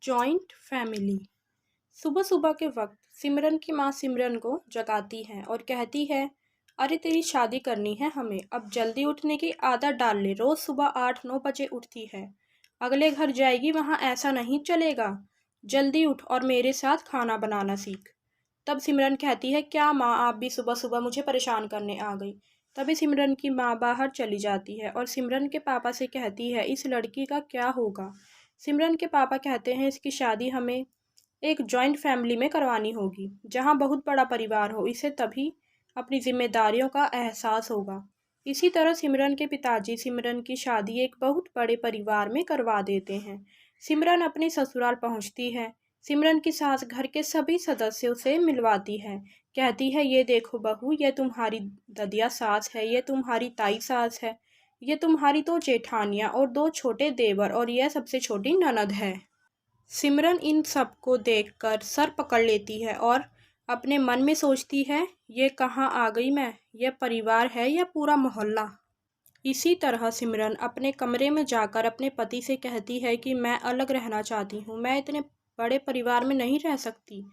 Joint family. सुबह सुबह के वक्त सिमरन की माँ सिमरन को जगाती है और कहती है, अरे तेरी शादी करनी है हमें, अब जल्दी उठने की आदत डाल ले। रोज सुबह 8-9 बजे उठती है, अगले घर जाएगी, वहाँ ऐसा नहीं चलेगा। जल्दी उठ और मेरे साथ खाना बनाना सीख। तब सिमरन कहती है, क्या माँ, आप भी सुबह सुबह मुझे परेशान करने आ गई। तभी सिमरन की माँ बाहर चली जाती है और सिमरन के पापा से कहती है, इस लड़की का क्या होगा। सिमरन के पापा कहते हैं, इसकी शादी हमें एक जॉइंट फैमिली में करवानी होगी, जहाँ बहुत बड़ा परिवार हो, इसे तभी अपनी जिम्मेदारियों का एहसास होगा। इसी तरह सिमरन के पिताजी सिमरन की शादी एक बहुत बड़े परिवार में करवा देते हैं। सिमरन अपने ससुराल पहुंचती है। सिमरन की सास घर के सभी सदस्यों से मिलवाती है। कहती है, ये देखो बहू, ये तुम्हारी ददिया सास है, ये तुम्हारी ताई सास है, ये तुम्हारी 2 जेठानियाँ और 2 छोटे देवर, और यह सबसे छोटी ननद है। सिमरन इन सबको देखकर सर पकड़ लेती है और अपने मन में सोचती है, ये कहाँ आ गई मैं, यह परिवार है या पूरा मोहल्ला। इसी तरह सिमरन अपने कमरे में जाकर अपने पति से कहती है कि मैं अलग रहना चाहती हूँ, मैं इतने बड़े परिवार में नहीं रह सकती।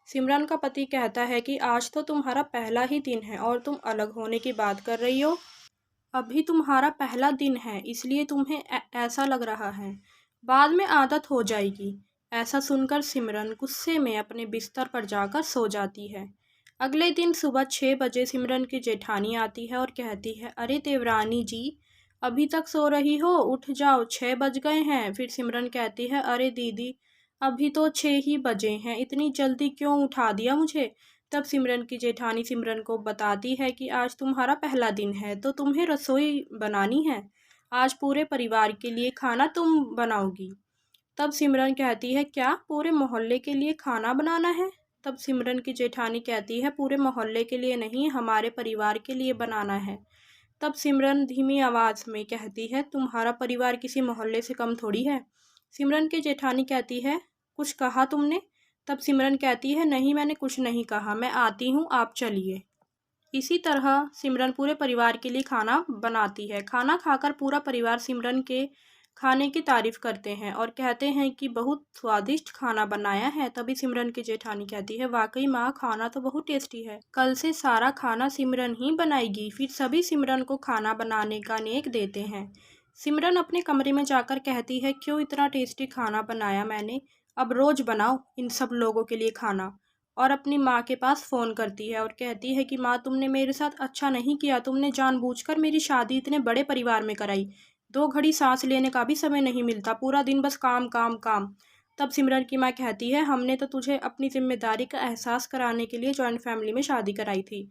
सिमरन का पति कहता है कि आज तो तुम्हारा पहला ही दिन है और तुम अलग होने की बात कर रही हो। अभी तुम्हारा पहला दिन है, इसलिए तुम्हें ऐसा लग रहा है, बाद में आदत हो जाएगी। ऐसा सुनकर सिमरन गुस्से में अपने बिस्तर पर जाकर सो जाती है। अगले दिन सुबह 6 बजे सिमरन की जेठानी आती है और कहती है, अरे देवरानी जी, अभी तक सो रही हो, उठ जाओ, 6 बज गए हैं। फिर सिमरन कहती है, अरे दीदी, अभी तो 6 ही बजे हैं, इतनी जल्दी क्यों उठा दिया मुझे। तब सिमरन की जेठानी सिमरन को बताती है कि आज तुम्हारा पहला दिन है तो तुम्हें रसोई बनानी है, आज पूरे परिवार के लिए खाना तुम बनाओगी। तब सिमरन कहती है, क्या पूरे मोहल्ले के लिए खाना बनाना है। तब सिमरन की जेठानी कहती है, पूरे मोहल्ले के लिए नहीं, हमारे परिवार के लिए बनाना है। तब सिमरन धीमी आवाज़ में कहती है, तुम्हारा परिवार किसी मोहल्ले से कम थोड़ी है। सिमरन की जेठानी कहती है, कुछ कहा तुमने। तब सिमरन कहती है, नहीं मैंने कुछ नहीं कहा, मैं आती हूँ, आप चलिए। इसी तरह सिमरन पूरे परिवार के लिए खाना बनाती है। खाना खाकर पूरा परिवार सिमरन के खाने की तारीफ करते हैं और कहते हैं कि बहुत स्वादिष्ट खाना बनाया है। तभी सिमरन की जेठानी कहती है, वाकई माँ, खाना तो बहुत टेस्टी है, कल से सारा खाना सिमरन ही बनाएगी। फिर सभी सिमरन को खाना बनाने का नेक देते हैं। सिमरन अपने कमरे में जाकर कहती है, क्यों इतना टेस्टी खाना बनाया मैंने, अब रोज बनाओ इन सब लोगों के लिए खाना। और अपनी माँ के पास फ़ोन करती है और कहती है कि माँ, तुमने मेरे साथ अच्छा नहीं किया, तुमने जानबूझकर मेरी शादी इतने बड़े परिवार में कराई, 2 घड़ी सांस लेने का भी समय नहीं मिलता, पूरा दिन बस काम काम काम। तब सिमरन की माँ कहती है, हमने तो तुझे अपनी जिम्मेदारी का एहसास कराने के लिए जॉइंट फैमिली में शादी कराई थी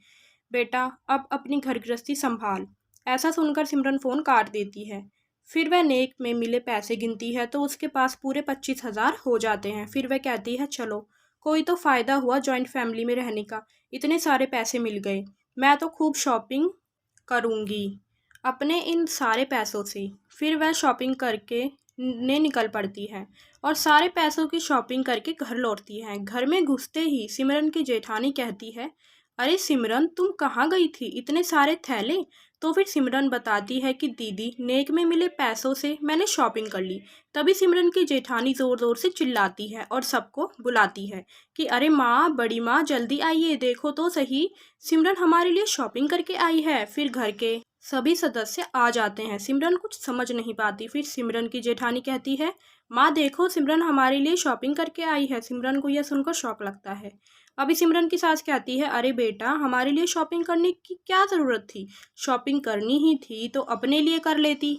बेटा, अब अपनी घर गृहस्थी संभाल। ऐसा सुनकर सिमरन फ़ोन काट देती है। फिर वह नेक में मिले पैसे गिनती है तो उसके पास पूरे 25,000 हो जाते हैं। फिर वह कहती है, चलो, कोई तो फ़ायदा हुआ जॉइंट फैमिली में रहने का, इतने सारे पैसे मिल गए, मैं तो खूब शॉपिंग करूँगी अपने इन सारे पैसों से। फिर वह शॉपिंग करके निकल पड़ती है और सारे पैसों की शॉपिंग करके घर लौटती है। घर में घुसते ही सिमरन की जेठानी कहती है, अरे सिमरन, तुम कहाँ गई थी, इतने सारे थैले। तो फिर सिमरन बताती है कि दीदी, नेक में मिले पैसों से मैंने शॉपिंग कर ली। तभी सिमरन की जेठानी ज़ोर ज़ोर से चिल्लाती है और सबको बुलाती है कि अरे माँ, बड़ी माँ, जल्दी आइए, देखो तो सही, सिमरन हमारे लिए शॉपिंग करके आई है। फिर घर के सभी सदस्य आ जाते हैं। सिमरन कुछ समझ नहीं पाती। फिर सिमरन की जेठानी कहती है, माँ देखो, सिमरन हमारे लिए शॉपिंग करके आई है। सिमरन को यह सुनकर शौक लगता है। अभी सिमरन की सास कहती है, अरे बेटा, हमारे लिए शॉपिंग करने की क्या ज़रूरत थी, शॉपिंग करनी ही थी तो अपने लिए कर लेती,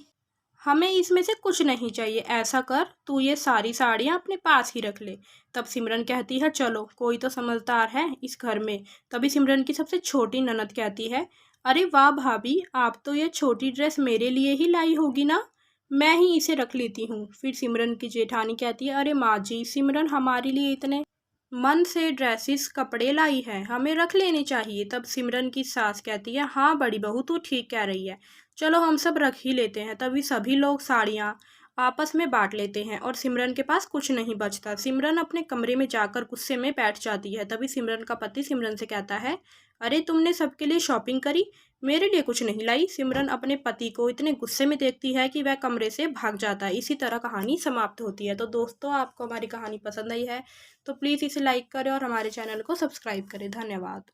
हमें इसमें से कुछ नहीं चाहिए। ऐसा कर, तू ये सारी साड़ियाँ अपने पास ही रख ले। तब सिमरन कहती है, चलो, कोई तो समझदार है इस घर में। तभी सिमरन की सबसे छोटी ननद कहती है, अरे वाह भाभी, आप तो ये छोटी ड्रेस मेरे लिए ही लाई होगी ना, मैं ही इसे रख लेती हूँ। फिर सिमरन की जेठानी कहती है, अरे माँ जी, सिमरन हमारे लिए इतने मन से ड्रेसेस कपड़े लाई है, हमें रख लेने चाहिए। तब सिमरन की सास कहती है, हाँ बड़ी बहू, तू ठीक कह रही है, चलो हम सब रख ही लेते हैं। तभी सभी लोग साड़ियाँ आपस में बांट लेते हैं और सिमरन के पास कुछ नहीं बचता। सिमरन अपने कमरे में जाकर गुस्से में बैठ जाती है। तभी सिमरन का पति सिमरन से कहता है, अरे तुमने सबके लिए शॉपिंग करी, मेरे लिए कुछ नहीं लाई। सिमरन अपने पति को इतने गुस्से में देखती है कि वह कमरे से भाग जाता है। इसी तरह कहानी समाप्त होती है। तो दोस्तों, आपको हमारी कहानी पसंद आई है तो प्लीज़ इसे लाइक करें और हमारे चैनल को सब्सक्राइब करें। धन्यवाद।